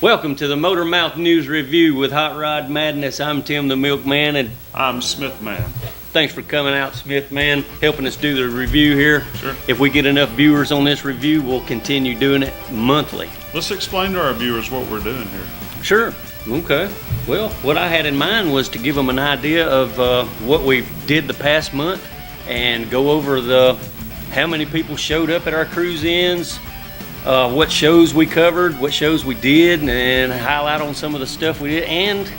Welcome to the Motor Mouth News Review with Hot Rod Madness. I'm Tim the Milkman, and I'm Smith Man. thanks for coming out, Smith Man, helping us do the review here. Sure. If we get enough viewers on this review, we'll continue doing it monthly. Let's explain to our viewers what we're doing here. Sure. Okay. Well, what I had in mind was to give them an idea of what we did the past month and go over how many people showed up at our cruise-ins, what shows we covered, what shows we did, and highlight on some of the stuff we did, and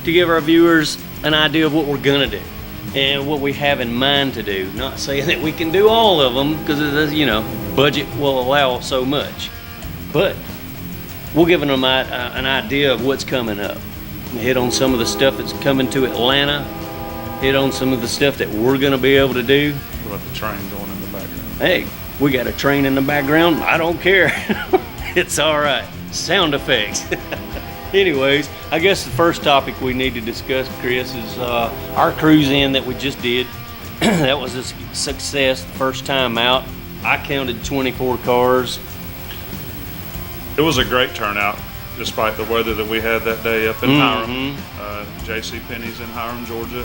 to give our viewers an idea of what we're gonna do and what we have in mind to do. Not saying that we can do all of them because budget will allow so much, but we'll give them an idea of what's coming up. Hit on some of the stuff that's coming to Atlanta. Hit on some of the stuff that we're gonna be able to do. What about the train going in the background? Hey, we got a train in the background. I don't care. It's all right. Sound effects. Anyways, I guess the first topic we need to discuss, Chris, is our cruise in that we just did. That was a success the first time out. I counted 24 cars. It was a great turnout, despite the weather that we had that day up in Hiram. J.C. Penney's in Hiram, Georgia.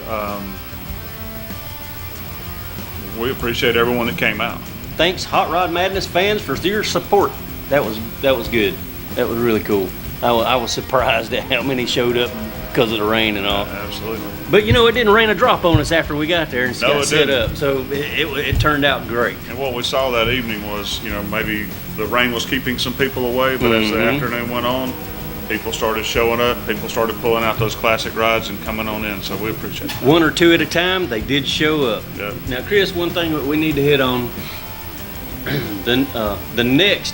We appreciate everyone that came out. Thanks, Hot Rod Madness fans, for your support. That was good. That was really cool. I was surprised at how many showed up because of the rain and all. Absolutely. But it didn't rain a drop on us after we got there and No, got it set didn't. up. So it turned out great. And what we saw that evening was, maybe the rain was keeping some people away, but as the afternoon went on, people started showing up. People started pulling out those classic rides and coming on in. So we appreciate that. One or two at a time, they did show up. Yep. Now, Chris, one thing that we need to hit on, the next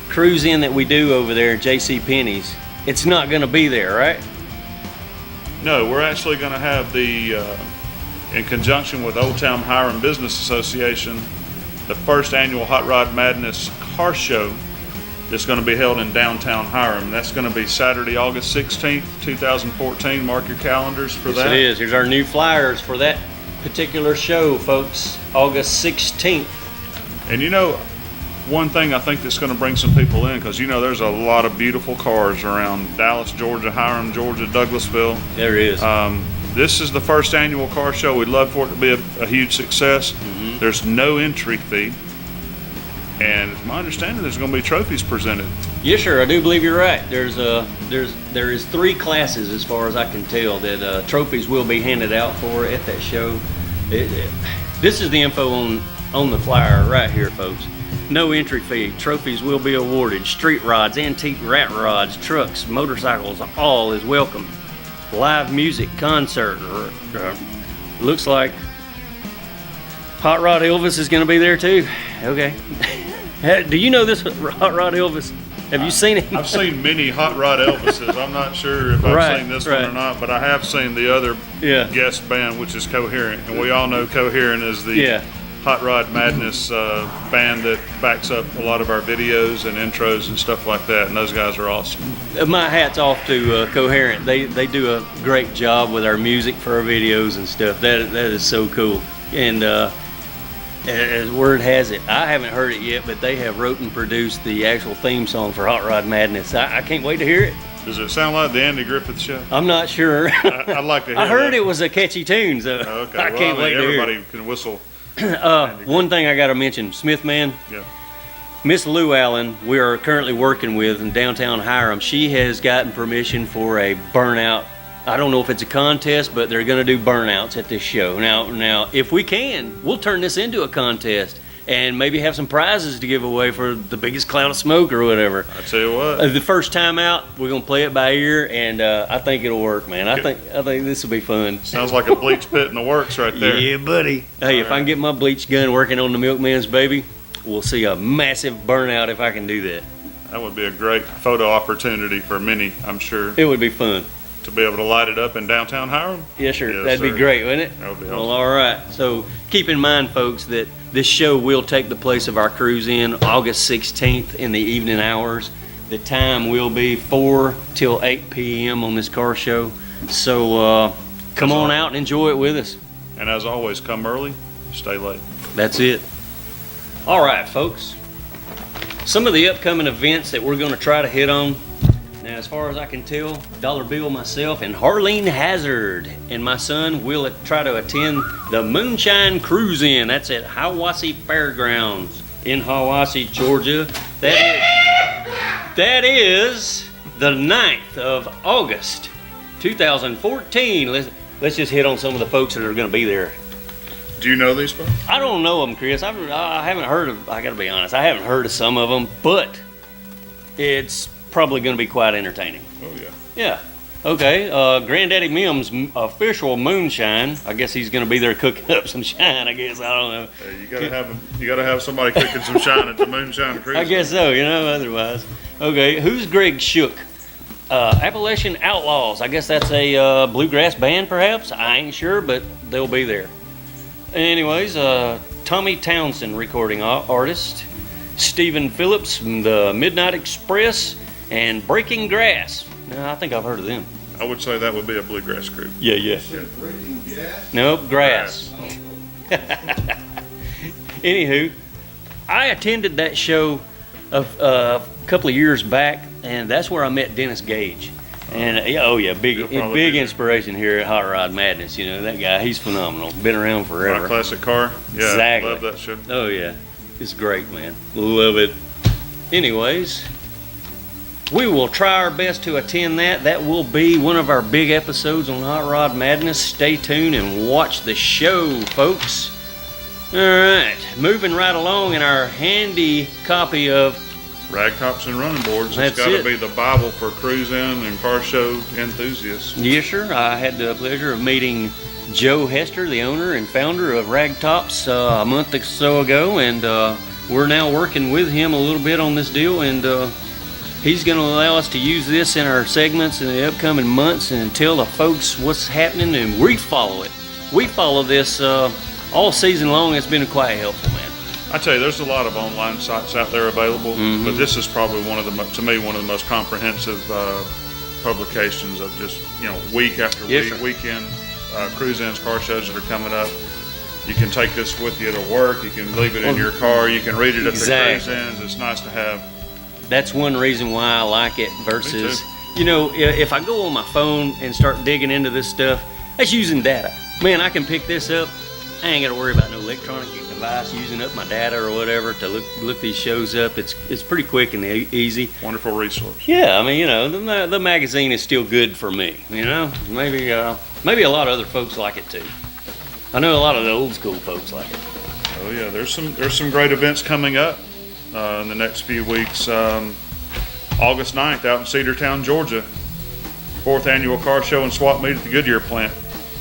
cruise in that we do over there at J.C. Penney's, it's not going to be there, right? No, we're actually going to have in conjunction with Old Town Hiram Business Association, the first annual Hot Rod Madness car show that's going to be held in downtown Hiram. That's going to be Saturday, August 16th, 2014. Mark your calendars for that. Yes, it is. Here's our new flyers for that particular show, folks. August 16th. And one thing I think that's going to bring some people in, because there's a lot of beautiful cars around Dallas, Georgia, Hiram, Georgia, Douglasville. There is. This is the first annual car show. We'd love for it to be a huge success. There's no entry fee. And it's my understanding there's going to be trophies presented. Yes, sir. I do believe you're right. There is 3 classes, as far as I can tell, that trophies will be handed out for at that show. This is the info on the flyer right here, folks. No entry fee. Trophies will be awarded. Street rods, antique rat rods, trucks, motorcycles, all is welcome. Live music, concert. Looks like Hot Rod Elvis is going to be there too. Okay. Do you know this Hot Rod Elvis? Have you seen him? I've seen many Hot Rod Elvises. I'm not sure if I've seen this one or not, but I have seen the other guest band, which is Coherent. And we all know Coherent is the Hot Rod Madness band that backs up a lot of our videos and intros and stuff like that. And those guys are awesome. My hat's off to Coherent. They do a great job with our music for our videos and stuff. That is so cool. And as word has it, I haven't heard it yet, but they have wrote and produced the actual theme song for Hot Rod Madness. I can't wait to hear it. Does it sound like the Andy Griffith Show? I'm not sure. I'd like to hear I heard that. it was a catchy tune, so Okay. I can't wait to hear it. Everybody can whistle. One thing I got to mention, Smith Man. Yeah. Miss Lou Allen, we are currently working with in downtown Hiram. She has gotten permission for a burnout. I don't know if it's a contest, but they're going to do burnouts at this show. Now, if we can, we'll turn this into a contest and maybe have some prizes to give away for the biggest cloud of smoke or whatever. I tell you what. The first time out, we're going to play it by ear, and I think it'll work, man. I think this will be fun. Sounds like a bleach pit in the works right there. Yeah, buddy. Hey, if I can get my bleach gun working on the Milkman's baby, we'll see a massive burnout if I can do that. That would be a great photo opportunity for many, I'm sure. It would be fun. To be able to light it up in downtown Hiram? Yes, sir. Yes, That'd be sir. great, wouldn't it? That would be awesome. Well, all right. So keep in mind, folks, that this show will take the place of our cruise in August 16th in the evening hours. The time will be 4 till 8 p.m. on this car show. So come on out and enjoy it with us. And as always, come early, stay late. That's it. All right, folks. some of the upcoming events that we're going to try to hit on. Now, as far as I can tell, Dollar Bill, myself, and Harleen Hazard and my son will try to attend the Moonshine Cruise In. That's at Hiwassee Fairgrounds in Hiwassee, Georgia. That is the 9th of August, 2014. Let's just hit on some of the folks that are going to be there. Do you know these folks? I don't know them, Chris. I haven't heard of, I got to be honest, I haven't heard of some of them, but it's probably going to be quite entertaining. Oh, yeah. Yeah. Okay. Granddaddy Mim's official moonshine. I guess he's going to be there cooking up some shine. I guess, I don't know. You gotta have somebody cooking some shine at the Moonshine Cruise. I guess so. Otherwise. Okay. Who's Greg Shook? Appalachian Outlaws. I guess that's a bluegrass band, perhaps. I ain't sure, but they'll be there. Anyways, Tommy Townsend, recording artist. Stephen Phillips from the Midnight Express and Breaking Grass. Now, I think I've heard of them. I would say that would be a bluegrass group. Yeah. Breaking gas? Nope, grass. Anywho, I attended that show a couple of years back, and that's where I met Dennis Gage. And big inspiration here at Hot Rod Madness. That guy, he's phenomenal. Been around forever. My classic car. Yeah, exactly. Love that show. Oh yeah, it's great, man. Love it. Anyways, we will try our best to attend that. That will be one of our big episodes on Hot Rod Madness. Stay tuned and watch the show, folks. All right, moving right along in our handy copy of Ragtops and Running Boards. That's It's got to it. be the Bible for cruise-in and car show enthusiasts. Yes, sir. I had the pleasure of meeting Joe Hester, the owner and founder of Ragtops, a month or so ago, and we're now working with him a little bit on this deal, and he's going to allow us to use this in our segments in the upcoming months and tell the folks what's happening, and we follow it. We follow this all season long. It's been quite helpful, man. I tell you, there's a lot of online sites out there available, but this is probably one of the most comprehensive publications of just week after Yes, week, sir. weekend cruise-ins, car shows that are coming up. You can take this with you to work. You can leave it in your car. You can read it at Exactly. the cruise-ins. It's nice to have. That's one reason why I like it versus, Me if I go on my phone and start digging into this stuff, that's using data. Man, I can pick this up. I ain't got to worry about no electronic device using up my data or whatever to look these shows up. It's pretty quick and easy. Wonderful resource. Yeah, I mean, the magazine is still good for me. Maybe a lot of other folks like it too. I know a lot of the old school folks like it. Oh yeah, there's some great events coming up in the next few weeks. August 9th out in Cedartown, Georgia. 4th annual car show and swap meet at the Goodyear plant.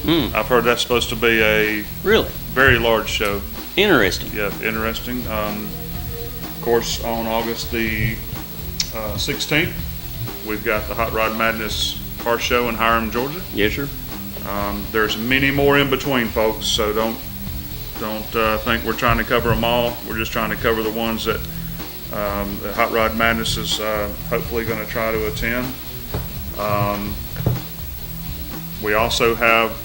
I've heard that's supposed to be a Really very large show. interesting. Yeah, interesting. Of course, on August the 16th, we've got the Hot Rod Madness car show in Hiram, Georgia. Yes, sir. There's many more in between, folks, so don't think we're trying to cover them all. We're just trying to cover the ones that Hot Rod Madness is hopefully going to try to attend. We also have,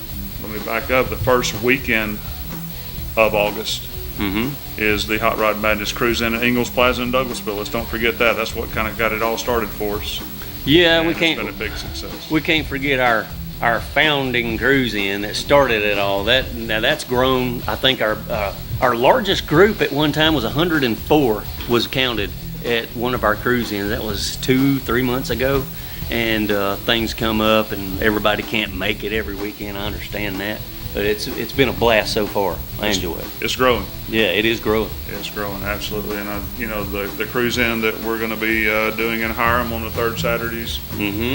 let me back up, the first weekend of August is the Hot Rod Madness Cruise In at Ingalls Plaza in Douglasville. Let's don't forget that. That's what kind of got it all started for us. Yeah, And we It's been a can't big success. we can't forget our founding cruise in that started it all. That's grown. I think our largest group at one time was 104 was counted at one of our cruise ins. That was 2-3 months ago, and things come up and everybody can't make it every weekend. I understand that, but it's been a blast so far. I enjoy it. It's growing. Yeah, it is growing. It's growing, absolutely. And the cruise in that we're going to be doing in Hiram on the third Saturdays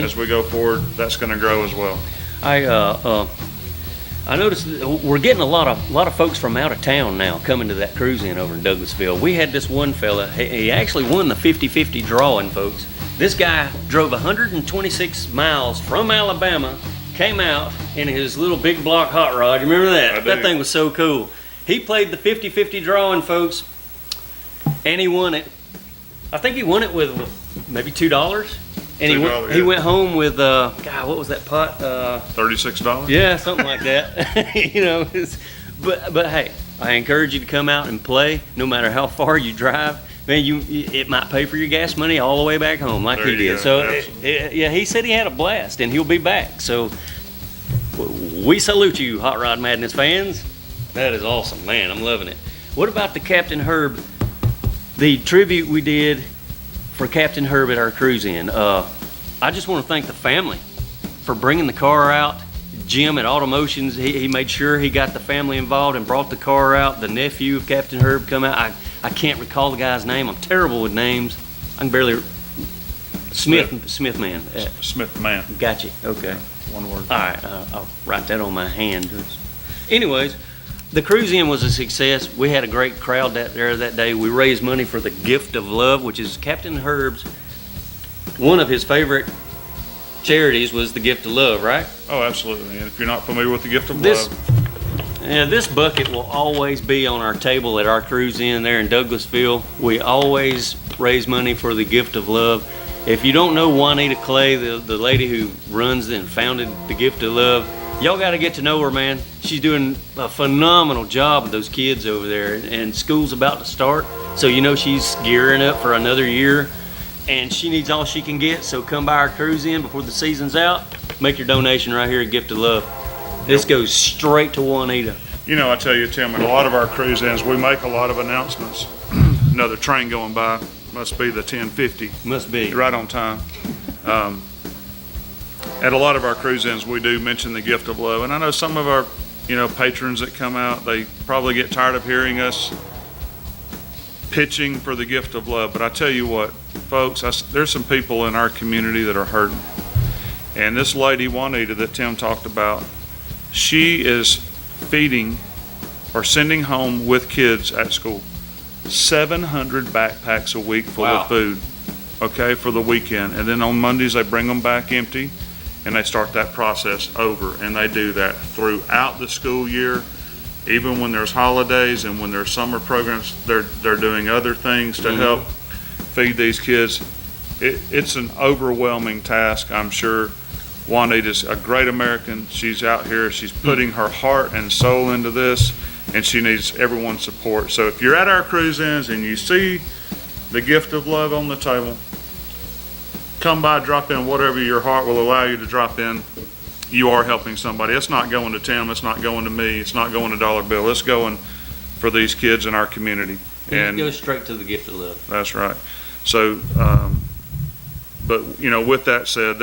as we go forward, that's going to grow as well. I noticed that we're getting a lot of folks from out of town now coming to that cruise in over in Douglasville. We had this one fella, he actually won the 50-50 drawing, folks. This guy drove 126 miles from Alabama, came out in his little big block hot rod. You remember that? I do. That thing was so cool. He played the 50-50 drawing, folks, and he won it. I think he won it with maybe $2. And $2, he yeah. went home with God, what was that pot? $36? Yeah, something like that. But hey, I encourage you to come out and play, no matter how far you drive. man, it might pay for your gas money all the way back home, like There he you did. go. So, Absolutely. yeah, he said he had a blast, and he'll be back. So, we salute you, Hot Rod Madness fans. That is awesome, man. I'm loving it. What about the Captain Herb? The tribute we did for Captain Herb at our cruise in. I just want to thank the family for bringing the car out. Jim at Automotions, he made sure he got the family involved and brought the car out. The nephew of Captain Herb come out. I can't recall the guy's name. I'm terrible with names. I can barely. Smith man. Smith man. Gotcha. Okay. One word. All right. I'll write that on my hand. Anyways, the cruise in was a success. We had a great crowd there that day. We raised money for the Gift of Love, which is Captain Herb's, one of his favorite charities was the Gift of Love, right? Oh, absolutely. And if you're not familiar with the Gift of This Love, this bucket will always be on our table at our cruise in there in Douglasville. We always raise money for the Gift of Love. If you don't know Juanita Clay, the lady who runs and founded the Gift of Love, y'all got to get to know her, man. She's doing a phenomenal job with those kids over there, and school's about to start, so you know she's gearing up for another year, and she needs all she can get. So come by our cruise in before the season's out. Make your donation right here at Gift of Love. This goes straight to Juanita. you know, I tell you, Tim, at a lot of our cruise ins, we make a lot of announcements. Another train going by, must be the 1050. Must be. Right on time. At a lot of our cruise ins, we do mention the Gift of Love, and I know some of our, patrons that come out, they probably get tired of hearing us pitching for the Gift of Love. But I tell you what, folks, there's some people in our community that are hurting, and this lady Juanita that Tim talked about, she is feeding or sending home with kids at school 700 backpacks a week full Wow. of food. Okay, for the weekend. And then on Mondays, they bring them back empty, and they start that process over. And they do that throughout the school year. Even when there's holidays and when there's summer programs, they're doing other things to help feed these kids. It's an overwhelming task, I'm sure. Juanita's a great American. She's out here. She's putting her heart and soul into this, and she needs everyone's support. So if you're at our cruise-ins and you see the Gift of Love on the table, come by, drop in whatever your heart will allow you to drop in. You are helping somebody. It's not going to Tim. It's not going to me. It's not going to Dollar Bill. It's going for these kids in our community. And it goes straight to the Gift of Love. That's right. So, but with that said,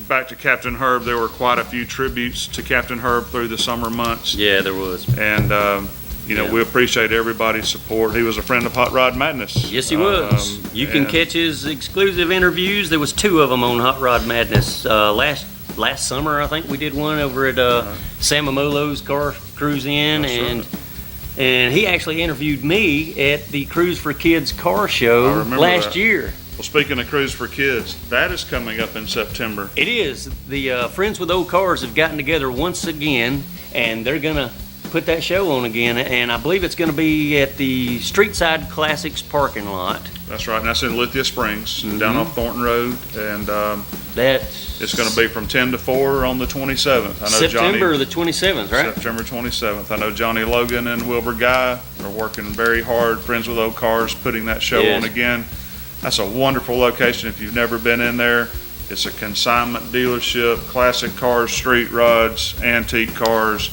back to Captain Herb, there were quite a few tributes to Captain Herb through the summer months. Yeah, there was. And, Yeah. we appreciate everybody's support. He was a friend of Hot Rod Madness. Yes, he was. You can catch his exclusive interviews. There was 2 of them on Hot Rod Madness. Last summer, I think we did one over at Sam Amolo's car cruise in, That's and he actually interviewed me at the Cruise for Kids car I show remember last that. year. Well, speaking of Cruise for Kids, that is coming up in September. It is. The Friends with Old Cars have gotten together once again, and they're going to put that show on again, and I believe it's going to be at the Streetside Classics parking lot. That's right, and that's in Lithia Springs, down off Thornton Road, and it's going to be from 10 to 4 on the 27th. I know September the 27th, right? September 27th. I know Johnny Logan and Wilbur Guy are working very hard, Friends with Old Cars, putting that show Yes. on again. That's a wonderful location if you've never been in there. It's a consignment dealership, classic cars, street rods, antique cars.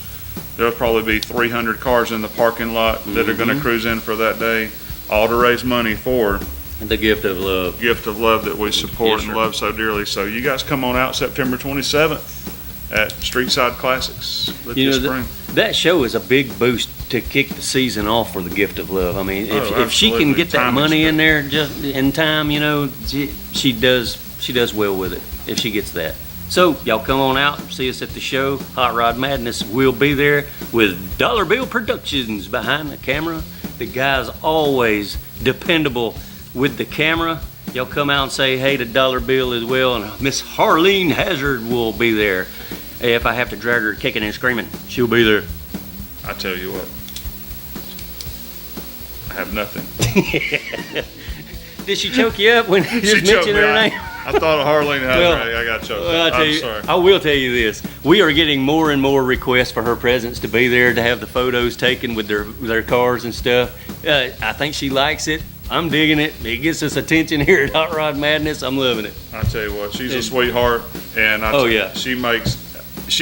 There'll probably be 300 cars in the parking lot that are going to cruise in for that day, all to raise money for The Gift of Love. Gift of Love that we support Yes, and sir. love so dearly. So you guys come on out September 27th at Streetside Classics, Lithia Spring. That show is a big boost to kick the season off for the Gift of Love. I mean, if she can absolutely. get that Time is money in good. there just in time, she does well with it if she gets that. So y'all come on out, see us at the show. Hot Rod Madness will be there with Dollar Bill Productions behind the camera. The guy's always dependable with the camera. Y'all come out and say hey to Dollar Bill as well, and Miss Harleen Hazard will be there. If I have to drag her kicking and screaming, she'll be there. I tell you what, I have nothing. Did she choke you up when you She just choked mentioned me. her name? I thought of Harleen Hazard. Well, I got choked. Well, I'm sorry. I will tell you this. We are getting more and more requests for her presence to be there to have the photos taken with their cars and stuff. I think she likes it. I'm digging it. It gets us attention here at Hot Rod Madness. I'm loving it. I tell you what, she's a sweetheart, and Yeah. she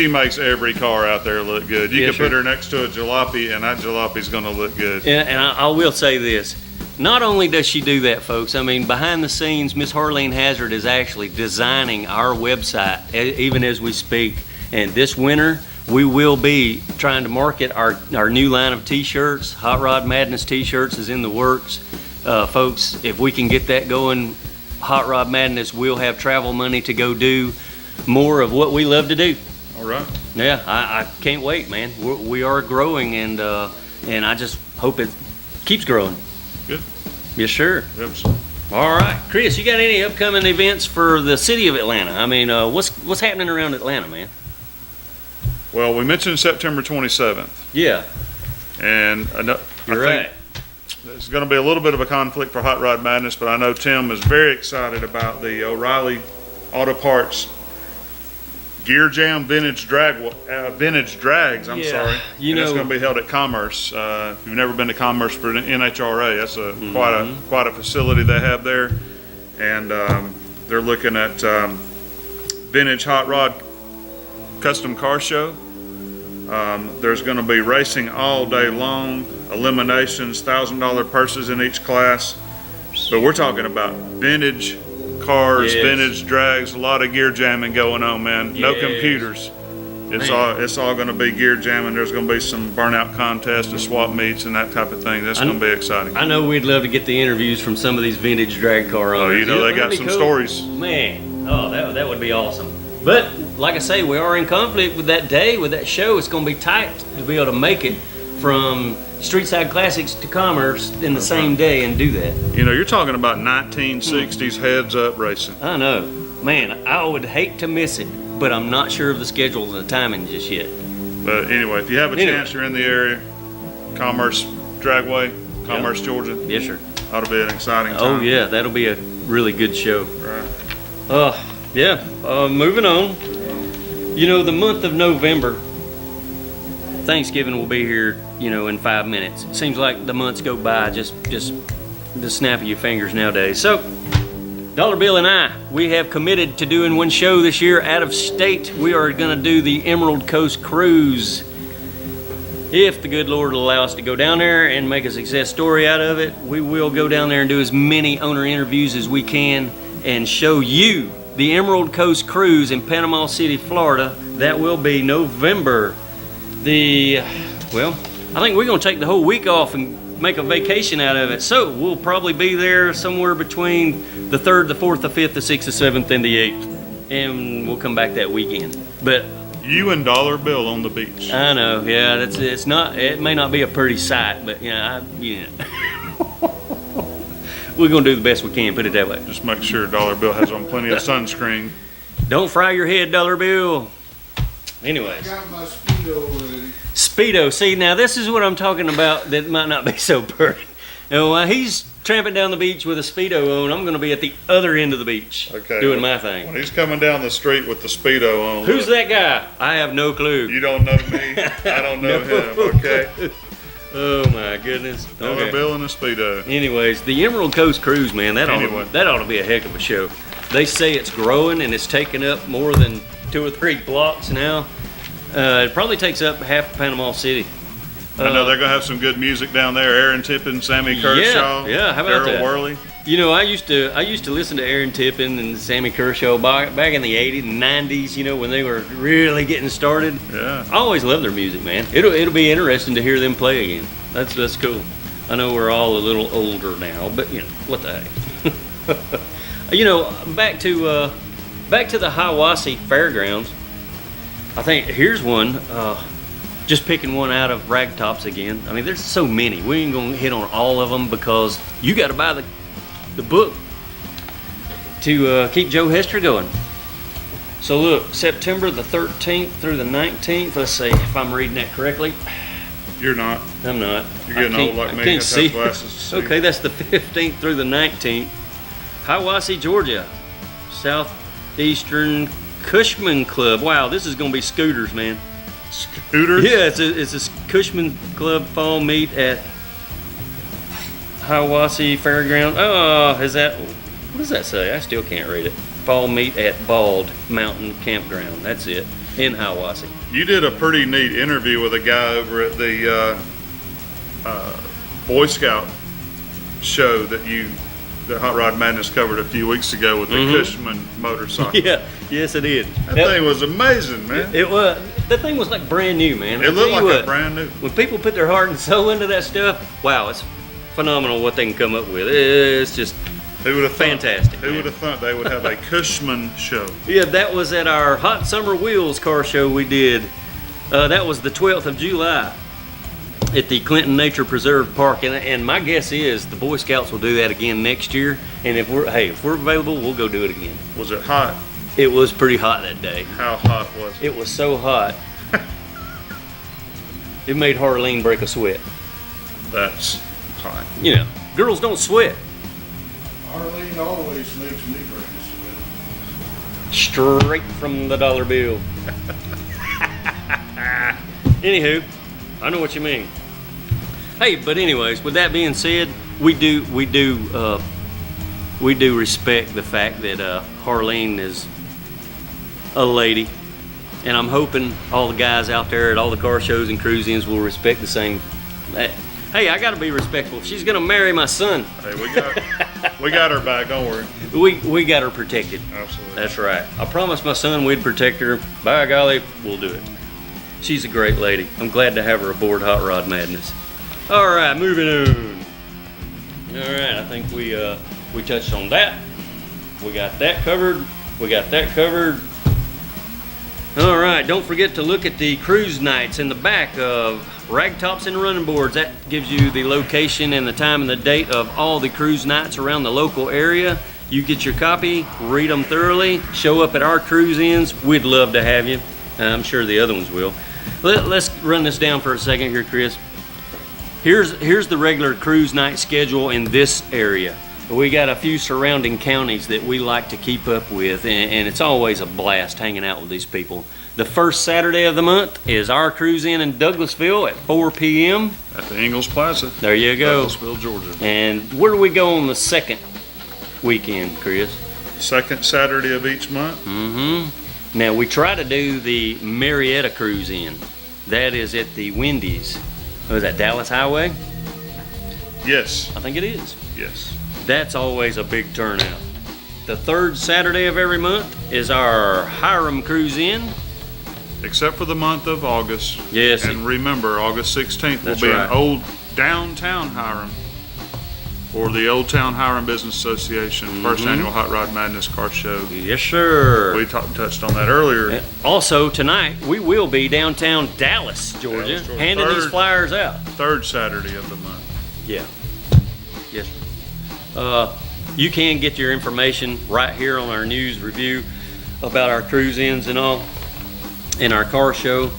makes every car out there look good. You Yeah, can sure. put her next to a jalopy, and that jalopy's going to look good. And I will say this. Not only does she do that, folks, I mean, behind the scenes, Miss Harleen Hazard is actually designing our website even as we speak. And this winter, we will be trying to market our new line of t-shirts. Hot Rod Madness t-shirts is in the works. Folks, if we can get that going, Hot Rod Madness will have travel money to go do more of what we love to do. All right. Yeah, I can't wait, man. We are growing, and I just hope it keeps growing. Good. Yes, sir. Yep. All right, Chris, you got any upcoming events for the city of Atlanta? I mean, what's happening around Atlanta, man? Well, we mentioned September 27th, Yeah, and you're right. There's going to be a little bit of a conflict for Hot Rod Madness, but I know Tim is very excited about the O'Reilly Auto Parts Gear Jam Vintage Drags. I'm Yeah, sorry. you And it's know- going to be held at Commerce. If you've never been to Commerce for an NHRA, that's quite a facility they have there, and they're looking at vintage hot rod custom car show. There's going to be racing all day long, eliminations, $1,000 purses in each class. But we're talking about vintage cars, Yes. vintage drags, a lot of gear jamming going on, man. No Yes. computers. Man. It's all going to be gear jamming. There's going to be some burnout contests and swap meets and that type of thing. That's going to be exciting. I know we'd love to get the interviews from some of these vintage drag car owners. Oh, you know they got That'd be some cool. stories. Man, oh, that would be awesome. But like I say, we are in conflict with that day, with that show. It's going to be tight to be able to make it from Streetside Classics to Commerce in the same day and do that. You know, you're talking about 1960s heads up racing. I know. Man, I would hate to miss it, but I'm not sure of the schedule and the timing just yet. But anyway, if you have a Anyway. chance, you're in the area, Commerce Dragway, Commerce, Georgia. Yes, sir. Ought to be an exciting time. Oh, yeah, that'll be a really good show. Right. Yeah, moving on. You know, the month of November, Thanksgiving will be here, you know, in 5 minutes. It seems like the months go by just the snap of your fingers nowadays. So, Dollar Bill and I, we have committed to doing one show this year out of state. We are going to do the Emerald Coast Cruise. If the good Lord will allow us to go down there and make a success story out of it, we will go down there and do as many owner interviews as we can and show you the Emerald Coast Cruise in Panama City, Florida. That will be November I think we're going to take the whole week off and make a vacation out of it. So we'll probably be there somewhere between the 3rd, the 4th, the 5th, the 6th, the 7th, and the 8th. And we'll come back that weekend. But You and Dollar Bill on the beach. I know, yeah, it may not be a pretty sight, but we're going to do the best we can, put it that way. Just make sure Dollar Bill has on plenty of sunscreen. Don't fry your head, Dollar Bill. Anyways. Got my Speedo ready. Speedo. See, now this is what I'm talking about that might not be so pretty. Now, while he's tramping down the beach with a Speedo on, I'm going to be at the other end of the beach doing my thing. When he's coming down the street with the Speedo on. Who's that guy? I have no clue. You don't know me. I don't know him. Okay. Oh, my goodness. Dollar Okay. Bill and a Speedo. Anyways, the Emerald Coast Cruise, man, that Anyway. ought to be a heck of a show. They say it's growing and it's taking up more than 2 or 3 blocks now. It probably takes up half of Panama City. I know they're gonna have some good music down there. Aaron Tippin, Sammy Kershaw, yeah, how about Daryl that? Worley. You know, I used to listen to Aaron Tippin and Sammy Kershaw back in the 80s and 90s, you know, when they were really getting started. Yeah. I always loved their music, man. It'll be interesting to hear them play again. That's cool. I know we're all a little older now, but you know, what the heck. You know, back to the Hiawassee Fairgrounds. I think here's one. Just picking one out of Ragtops again. I mean, there's so many. We ain't gonna hit on all of them because you got to buy the book to keep Joe Hester going. So look, September the 13th through the 19th. Let's see if I'm reading that correctly. You're not. I'm not. You're getting I can't- old like I me. can't You have to see. have glasses to see. Okay, that's the 15th through the 19th. Hiawassee, Georgia. Southeastern Cushman Club. Wow, this is going to be scooters, man. Scooters? Yeah, it's a Cushman Club fall meet at Hiawassee Fairground. Oh, what does that say? I still can't read it. Fall meet at Bald Mountain Campground. That's it, in Hiawassee. You did a pretty neat interview with a guy over at the Boy Scout show that Hot Rod Madness covered a few weeks ago with the Cushman motorcycle. Yeah, yes it did. That thing was amazing, man. It was. That thing was like brand new, man. It looked I'll tell like you a brand new. When people put their heart and soul into that stuff, wow, it's phenomenal what they can come up with. It's just Who would have thought? fantastic. Who man. would have thought they would have a Cushman show? Yeah, that was at our Hot Summer Wheels car show we did. That was the 12th of July at the Clinton Nature Preserve Park, and my guess is the Boy Scouts will do that again next year. And if we're available, we'll go do it again. Was it hot? It was pretty hot that day. How hot was it? It was so hot. It made Harleen break a sweat. That's hot. You know, girls don't sweat. Arlene always makes me break a sweat. Straight from the dollar bill. Anywho, I know what you mean. Hey, but anyways, with that being said, we do respect the fact that Harleen is a lady, and I'm hoping all the guys out there at all the car shows and cruise-ins will respect the same. Hey, I got to be respectful. If she's gonna marry my son, Hey, we got her back. Don't worry. we got her protected. Absolutely. That's right. I promised my son we'd protect her. By golly, we'll do it. She's a great lady. I'm glad to have her aboard Hot Rod Madness. All right, moving on. All right, I think we touched on that. We got that covered. All right, don't forget to look at the cruise nights in the back of Ragtops and Running Boards. That gives you the location and the time and the date of all the cruise nights around the local area. You get your copy, read them thoroughly, show up at our cruise-ins. We'd love to have you. I'm sure the other ones will. Let's run this down for a second here, Chris. Here's the regular cruise night schedule in this area. We got a few surrounding counties that we like to keep up with, and it's always a blast hanging out with these people. The first Saturday of the month is our cruise in Douglasville at 4 p.m. At the Ingalls Plaza. There you go. Douglasville, Georgia. And where do we go on the second weekend, Chris? Second Saturday of each month. Now, we try to do the Marietta cruise in. That is at the Wendy's. Oh, is that Dallas Highway? Yes. I think it is. Yes. That's always a big turnout. The third Saturday of every month is our Hiram cruise in. Except for the month of August. Yes. And remember, August 16th will That's be right. an old downtown Hiram, or the Old Town Hiram Business Association first annual Hot Rod Madness car show. Yes, sir. We touched on that earlier. Also, tonight, we will be downtown Dallas, Georgia, Dallas, Georgia. handing these Third. flyers out. Third Saturday of the month. Yeah. Yes. You can get your information right here on our news review about our cruise-ins and all, and our car show.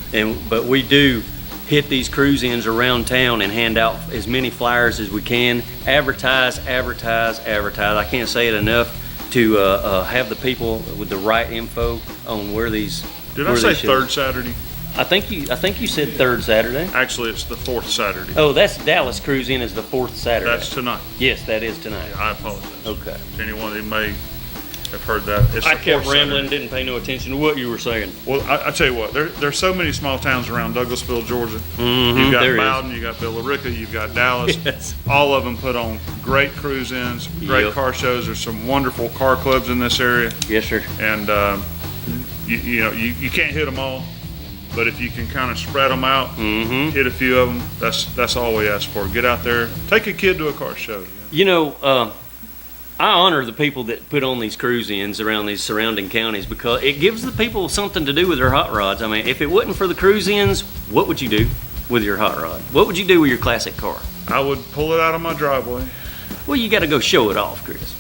But we do hit these cruise-ins around town and hand out as many flyers as we can. Advertise. I can't say it enough to have the people with the right info on where these. Did I where say these shows- third Saturday? I think you said third Saturday. Actually, it's the fourth Saturday. Oh, that's Dallas Cruise In is the fourth Saturday. That's tonight. Yes, that is tonight. I apologize. Okay. To anyone who may have heard that. It's I the kept fourth rambling, Saturday. didn't pay no attention to what you were saying. Well, I tell you what, there's so many small towns around Douglasville, Georgia. Mhm, You've got there is. Bowden, you've got Billerica, you've got Dallas. Yes. All of them put on great cruise-ins, great Yep. car shows. There's some wonderful car clubs in this area, Yes, sir. and you can't hit them all, but if you can kind of spread them out, Mm-hmm. hit a few of them, that's all we ask for. Get out there, take a kid to a car show. You know, I honor the people that put on these cruise-ins around these surrounding counties because it gives the people something to do with their hot rods. I mean, if it wasn't for the cruise-ins, what would you do with your hot rod? What would you do with your classic car? I would pull it out of my driveway, Well, you got to go show it off, Chris.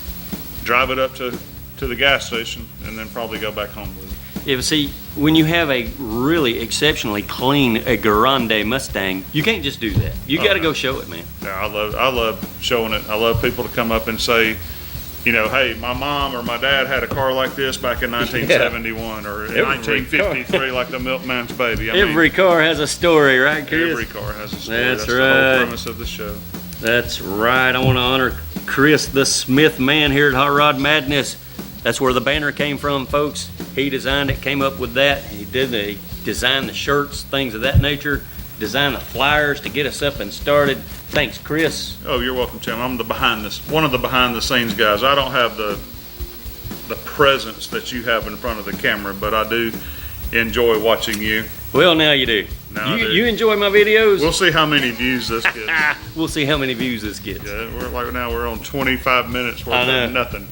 drive it up to the gas station, and then probably go back home with it. Yeah, but see, when you have a really exceptionally clean Grande Mustang, you can't just do that. You Oh, got to no. go show it, man. Yeah, I love showing it. I love people to come up and say, hey, my mom or my dad had a car like this back in 1971 or in Every 1953, like the Milkman's Baby. I mean, Every car has a story, right, Chris? every car has a story. That's the whole right. premise of the show. That's right. I want to honor Chris, the Smith man here at Hot Rod Madness. That's where the banner came from, folks. He designed it, came up with that. He designed the shirts, things of that nature, designed the flyers to get us up and started. Thanks, Chris. Oh, you're welcome, Tim. I'm one of the behind the scenes guys. I don't have the presence that you have in front of the camera, but I do enjoy watching you. Well, now you do. Now I do. You enjoy my videos? We'll see how many views this gets. We'll see how many views this gets. Yeah, we're on 25 minutes worth of nothing.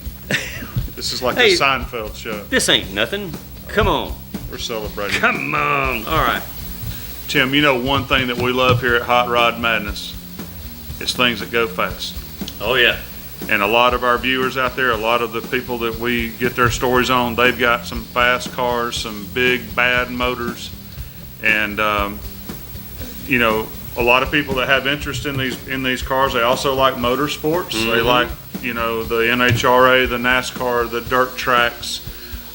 This is like Hey. the Seinfeld show. This ain't nothing. Come on. We're celebrating. Come on. All right. Tim, you know one thing that we love here at Hot Rod Madness is things that go fast. Oh, yeah. And a lot of our viewers out there, a lot of the people that we get their stories on, they've got some fast cars, some big bad motors, and you know, a lot of people that have interest in these cars, they also like motorsports. They like, you know, the NHRA, the NASCAR, the dirt tracks,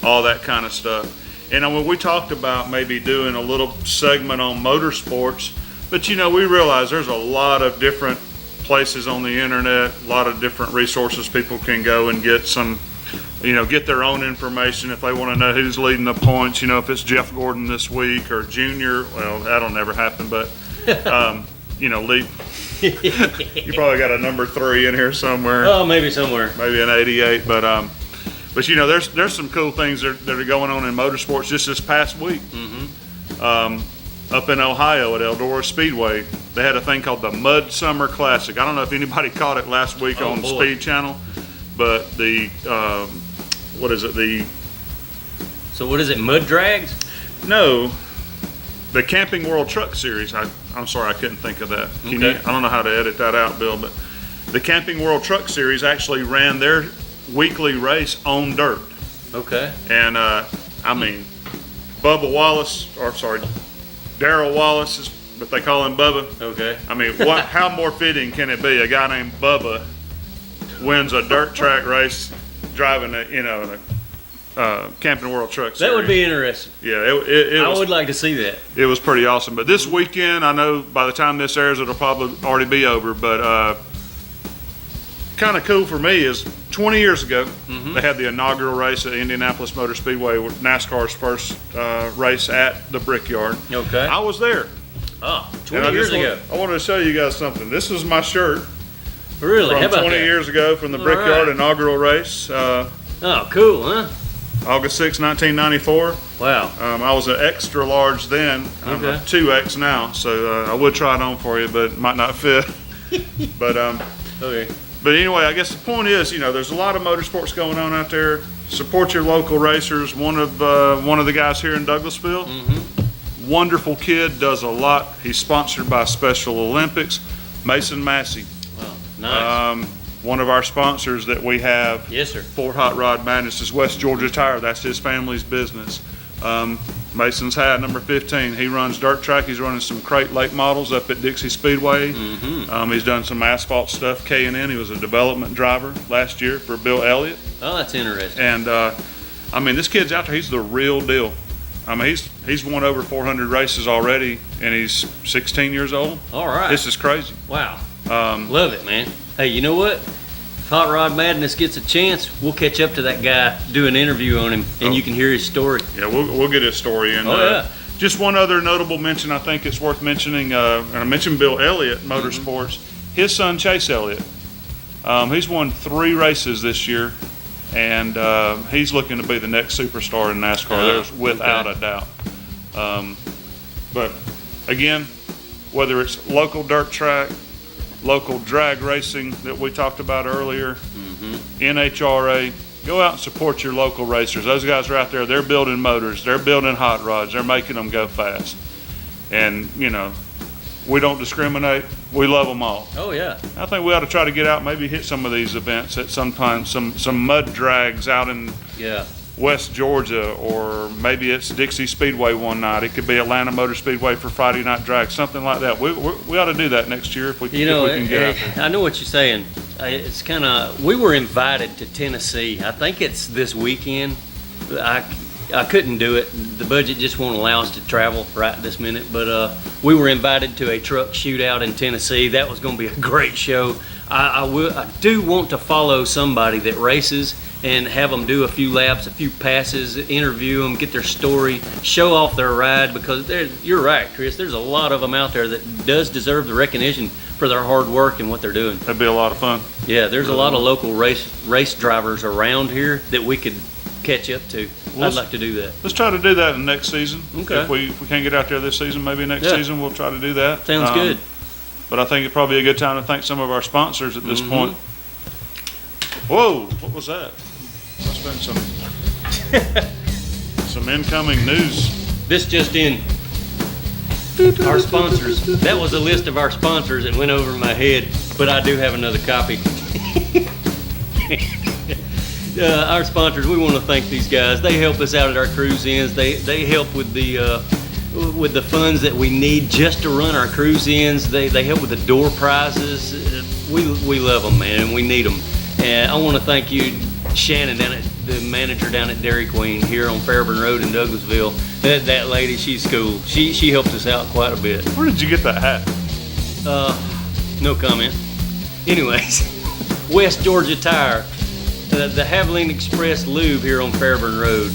all that kind of stuff. And when we talked about maybe doing a little segment on motorsports, but you know, we realize there's a lot of different places on the internet, a lot of different resources people can go and get some, you know, get their own information if they want to know who's leading the points, you know, if it's Jeff Gordon this week or Junior. Well, that'll never happen, but you know, you probably got a number 3 in here somewhere. Oh, maybe somewhere. Maybe an 88, but you know, there's some cool things that are going on in motorsports just this past week. Up in Ohio at Eldora Speedway, they had a thing called the Mud Summer Classic. I don't know if anybody caught it last week on boy. Speed Channel, but the what is it? So what is it, mud drags? No, the Camping World Truck Series. I'm sorry, I couldn't think of that. Okay. I don't know how to edit that out, Bill, but the Camping World Truck Series actually ran their weekly race on dirt. Okay. And I mean, Darrell Wallace is, but they call him Bubba. Okay. I mean, how more fitting can it be? A guy named Bubba wins a dirt track race driving a Camping World Truck Series. That would be interesting. Yeah, it I was, would like to see that. it was pretty awesome. But this weekend, I know by the time this airs, it'll probably already be over. But kind of cool for me is 20 years ago, they had the inaugural race at Indianapolis Motor Speedway, NASCAR's first race at the Brickyard. Okay. I was there. Oh, And 20 years ago. I wanted to show you guys something. This is my shirt Really? How from about 20 that? years ago from the All Brickyard right. inaugural race, Oh, cool, huh? August 6, 1994. Wow. I was an extra large then. I'm a Okay. 2X now, so I would try it on for you, but it might not fit. but Okay. But anyway, I guess the point is, you know, there's a lot of motorsports going on out there. Support your local racers. One of the guys here in Douglasville, wonderful kid, does a lot. He's sponsored by Special Olympics. Mason Massey, Wow. Nice. one of our sponsors that we have Yes, sir. for Hot Rod Madness is West Georgia Tire. That's his family's business. Mason's hat, number 15. He runs dirt track. He's running some crate late models up at Dixie Speedway. He's done some asphalt stuff, K&N. He was a development driver last year for Bill Elliott. Oh, that's interesting. And I mean, this kid's out there. He's the real deal. I mean, he's won over 400 races already, and he's 16 years old. All right. This is crazy. Wow. Love it, man. Hey, you know what? If Hot Rod Madness gets a chance, we'll catch up to that guy, do an interview on him, and you can hear his story. Yeah, we'll get his story. And Oh, yeah. just one other notable mention, I think it's worth mentioning. And I mentioned Bill Elliott, Motorsports. His son Chase Elliott. He's won 3 races this year, and he's looking to be the next superstar in NASCAR. There's without a doubt. But again, whether it's local dirt track, local drag racing that we talked about earlier, NHRA, go out and support your local racers. Those guys are out there, they're building motors, they're building hot rods, they're making them go fast. And, you know, we don't discriminate, we love them all. Oh, yeah. I think we ought to try to get out, maybe hit some of these events at some time, some mud drags out in Yeah. West Georgia, or maybe it's Dixie Speedway one night. It could be Atlanta Motor Speedway for Friday night drag, something like that. We ought to do that next year if we, You know, if we can get out there. I know what you're saying. It's kind of, we were invited to Tennessee. I think it's this weekend. I couldn't do it. The budget just won't allow us to travel right this minute. But we were invited to a truck shootout in Tennessee. That was going to be a great show. I do want to follow somebody that races and have them do a few laps, a few passes, interview them, get their story, show off their ride, because you're right, Chris, there's a lot of them out there that does deserve the recognition for their hard work and what they're doing. That'd be a lot of fun. Yeah, there's a lot of local race drivers around here that we could catch up to. Well, I'd like to do that. Let's try to do that in next season. Okay. If we can't get out there this season, maybe next Yeah. season we'll try to do that. Sounds good. But I think it's probably a good time to thank some of our sponsors at this point. Whoa, what was that? Must have been some incoming news. This just in. Our sponsors. That was a list of our sponsors that went over my head, but I do have another copy. Our sponsors, we want to thank these guys. They help us out at our cruise ins. They help with the funds that we need just to run our cruise ins. They help with the door prizes. We love them, man, and we need them. And I want to thank you, Shannon, the manager down at Dairy Queen here on Fairburn Road in Douglasville. That lady, she's cool. She helped us out quite a bit. Where did you get that hat? No comment. Anyways, West Georgia Tire, the Haviland Express Lube here on Fairburn Road.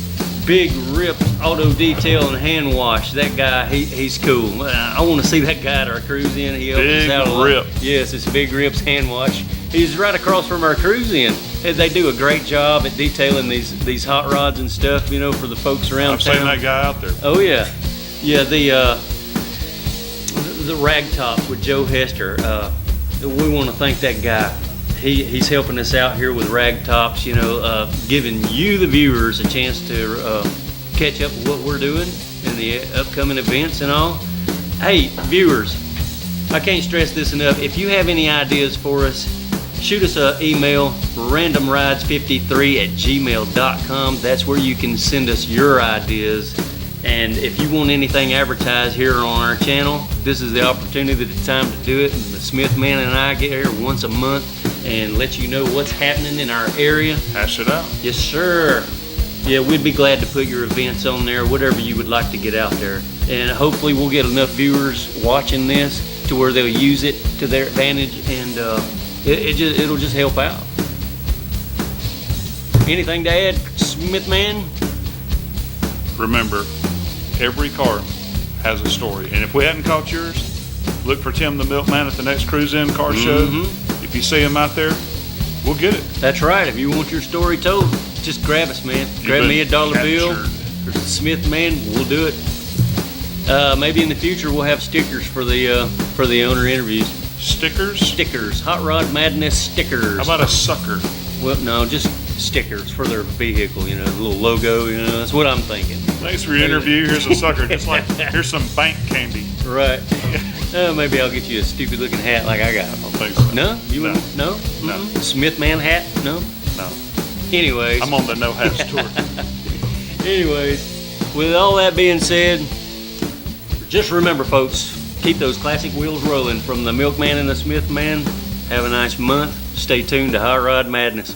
Big Rip Auto Detail and Hand Wash. That guy, he's cool. I want to see that guy at our cruise in. He helps us out a lot. Rip. Yes, it's Big Rip's Hand Wash. He's right across from our cruise in. And they do a great job at detailing these hot rods and stuff, you know, for the folks around I've town. seen that guy out there. Oh yeah, yeah. The Rag Top with Joe Hester. We want to thank that guy. He's helping us out here with Rag Tops. You know, giving you the viewers a chance to catch up with what we're doing in the upcoming events and all. Hey, viewers, I can't stress this enough. If you have any ideas for us, shoot us an email, randomrides53@gmail.com. That's where you can send us your ideas. And if you want anything advertised here on our channel, this is the opportunity, the time to do it. And the Smith Man and I get here once a month and let you know what's happening in our area. Hash it out. Yes, sir. Yeah, we'd be glad to put your events on there, whatever you would like to get out there. And hopefully we'll get enough viewers watching this to where they'll use it to their advantage, and it'll just help out. Anything to add, Smith Man? Remember, every car has a story. And if we hadn't caught yours, look for Tim the Milkman at the next Cruise In car show. If you see him out there, we'll get it. That's right. If you want your story told, just grab us, man. Grab me a dollar bill or Smith Man. We'll do it. Maybe in the future we'll have stickers for the owner interviews. Stickers? Stickers. Hot Rod Madness stickers. How about a sucker? Well, no, just stickers for their vehicle. You know, a little logo. You know, that's what I'm thinking. Thanks for your interview. Here's a sucker. Just like, here's some bank candy. Right. Maybe I'll get you a stupid looking hat like I got. I don't think so. No? You No. wouldn't? No? No. Mm-mm? Smith Man hat? No? No. Anyways. I'm on the No Hats tour. Anyways, with all that being said, just remember, folks, keep those classic wheels rolling from the Milkman and the Smith Man. Have a nice month. Stay tuned to Hot Rod Madness.